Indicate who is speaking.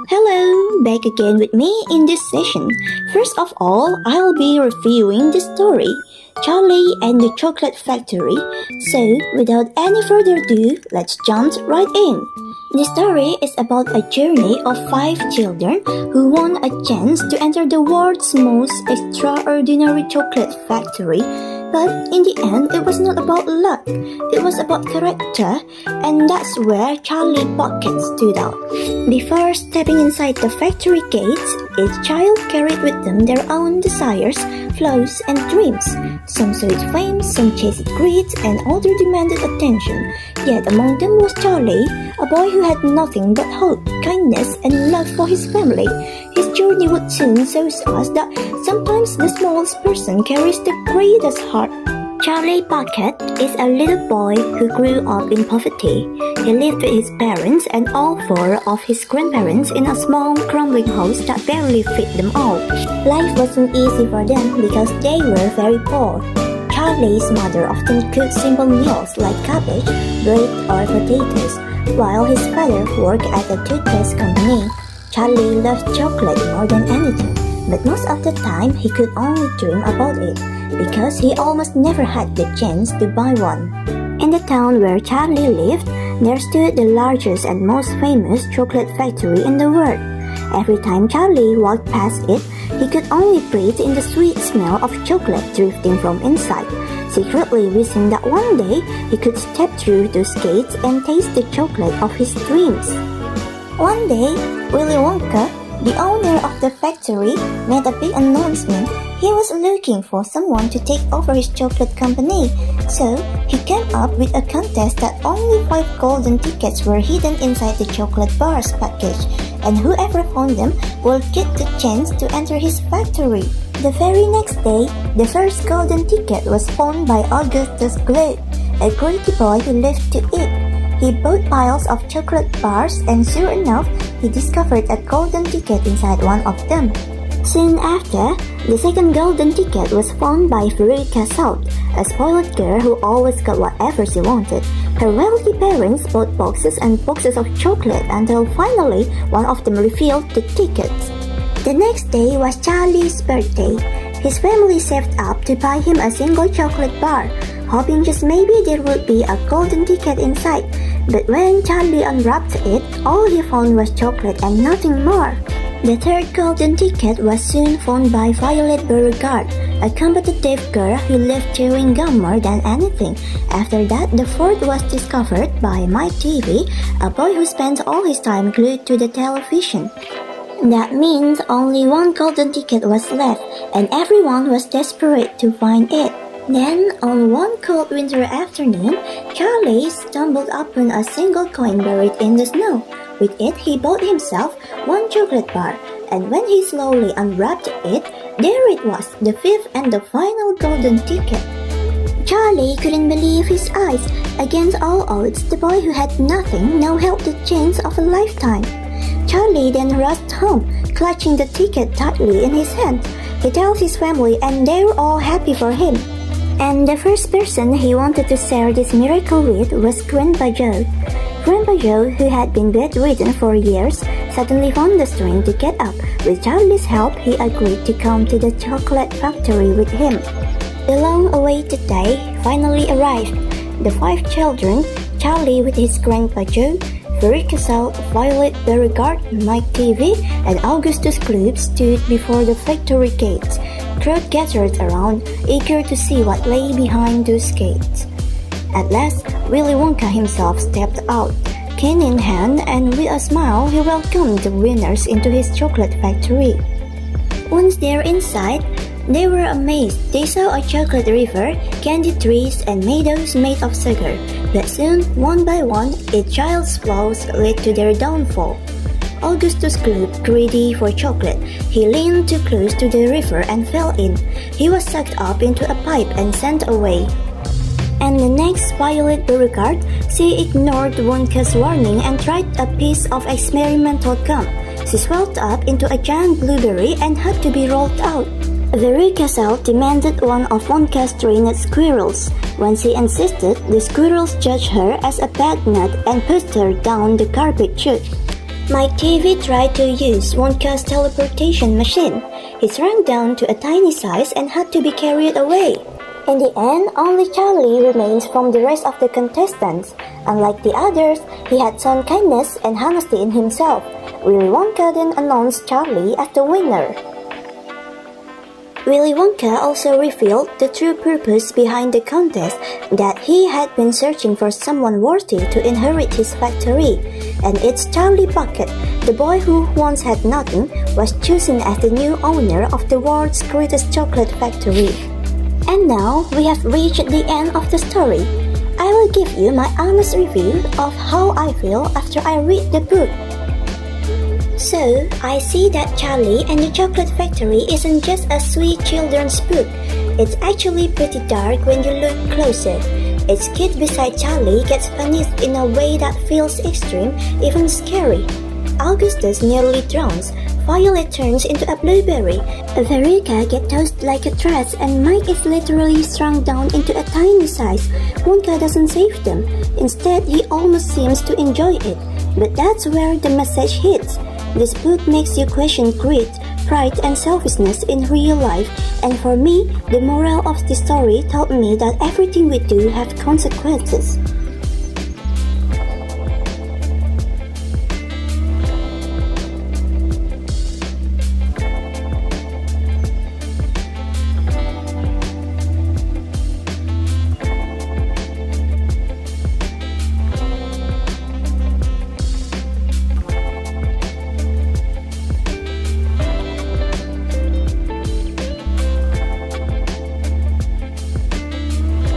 Speaker 1: Hello, back again with me in this session. First of all, I'll be reviewing the story, Charlie and the Chocolate Factory. So, without any further ado, let's jump right in. The story is about a journey of 5 children who won a chance to enter the world's most extraordinary chocolate factory. But in the end, it was not about luck, it was about character, and that's where Charlie Pocket stood out. Before stepping inside the factory gates, each child carried with them their own desires, flaws, and dreams. Some sought fame, some chased greed, and others demanded attention. Yet among them was Charlie, a boy who had nothing but hope, kindness, and love for his family. His journey would soon show us that sometimes the smallest person carries the greatest heart. Charlie Pocket is a little boy who grew up in poverty. He lived with his parents and all 4 of his grandparents in a small, crumbling house that barely fit them all. Life wasn't easy for them because they were very poor. Charlie's mother often cooked simple meals like cabbage, bread, or potatoes, while his father worked at a toothpaste company. Charlie loved chocolate more than anything, but most of the time he could only dream about it, because he almost never had the chance to buy one. In the town where Charlie lived, there stood the largest and most famous chocolate factory in the world. Every time Charlie walked past it, he could only breathe in the sweet smell of chocolate drifting from inside, secretly wishing that one day he could step through those gates and taste the chocolate of his dreams. One day, Willy Wonka, the owner of the factory, made a big announcement. He was looking for someone to take over his chocolate company, so he came up with a contest that only 5 golden tickets were hidden inside the chocolate bars package, and whoever found them will get the chance to enter his factory. The very next day, the first golden ticket was found by Augustus Gloop, a greedy boy who lived to eat. He bought piles of chocolate bars, and sure enough, he discovered a golden ticket inside one of them. Soon after, the second golden ticket was found by 𝑪𝒉𝒂𝒂𝒓𝒄𝒂, a spoiled girl who always got whatever she wanted. Her wealthy parents bought boxes and boxes of chocolate until finally one of them refilled the tickets. The next day was Charlie's birthday. His family saved up to buy him a single chocolate bar, hoping just maybe there would be a golden ticket inside. But when Charlie unwrapped it, all he found was chocolate and nothing more. The third golden ticket was soon found by Violet Beauregarde, a competitive girl who loved chewing gum more than anything. After that, the fourth was discovered by Mike TV, a boy who spent all his time glued to the television. That means only 1 golden ticket was left, and everyone was desperate to find it. Then, on one cold winter afternoon, Charlie stumbled upon a single coin buried in the snow. With it, he bought himself 1 chocolate bar, and when he slowly unwrapped it, there it was, the 5th and the final golden ticket. Charlie couldn't believe his eyes. Against all odds, the boy who had nothing now held the chance of a lifetime. Charlie then rushed home, clutching the ticket tightly in his hand. He tells his family, and they're all happy for him. And the first person he wanted to share this miracle with was Grandpa Joe. Grandpa Joe, who had been bedridden for years, suddenly found the strength to get up. With Charlie's help, he agreed to come to the chocolate factory with him. The long-awaited day finally arrived. The 5 children, Charlie with his Grandpa Joe, 𝑪𝒉𝒂𝒂𝒂𝒓, Violet Beauregarde, Mike TV, and Augustus Gloop stood before the factory gates. Crowd gathered around, eager to see what lay behind those gates. At last, Willy Wonka himself stepped out, cane in hand, and with a smile he welcomed the winners into his chocolate factory. Once they're inside, they were amazed. They saw a chocolate river, candy trees, and meadows made of sugar. But soon, one by one, each child's flaws led to their downfall. Augustus Gloop, greedy for chocolate, he leaned too close to the river and fell in. He was sucked up into a pipe and sent away. And the next Violet Beauregarde, she ignored Wonka's warning and tried a piece of experimental gum. She swelled up into a giant blueberry and had to be rolled out. 𝑪𝒉𝒂𝒂𝒂𝒓 demanded one of Wonka's trained squirrels. When she insisted, the squirrels judged her as a bad nut and pushed her down the garbage chute. My TV tried to use Wonka's teleportation machine. He shrank down to a tiny size and had to be carried away. In the end, only Charlie remains from the rest of the contestants. Unlike the others, he had shown kindness and honesty in himself. Willy Wonka then announced Charlie as the winner. Willy Wonka also revealed the true purpose behind the contest, that he had been searching for someone worthy to inherit his factory. And it's Charlie Bucket, the boy who once had nothing, was chosen as the new owner of the world's greatest chocolate factory. And now we have reached the end of the story. I will give you my honest review of how I feel after I read the book. So, I see that Charlie and the Chocolate Factory isn't just a sweet children's book. It's actually pretty dark when you look closer. Its kid beside Charlie gets punished in a way that feels extreme, even scary. Augustus nearly drowns. Violet turns into a blueberry. Veruca gets toasted like a dress, and Mike is literally shrunk down into a tiny size. Wonka doesn't save them. Instead, he almost seems to enjoy it. But that's where the message hits. This book makes you question greed, pride, and selfishness in real life, and for me, the moral of the story taught me that everything we do has consequences.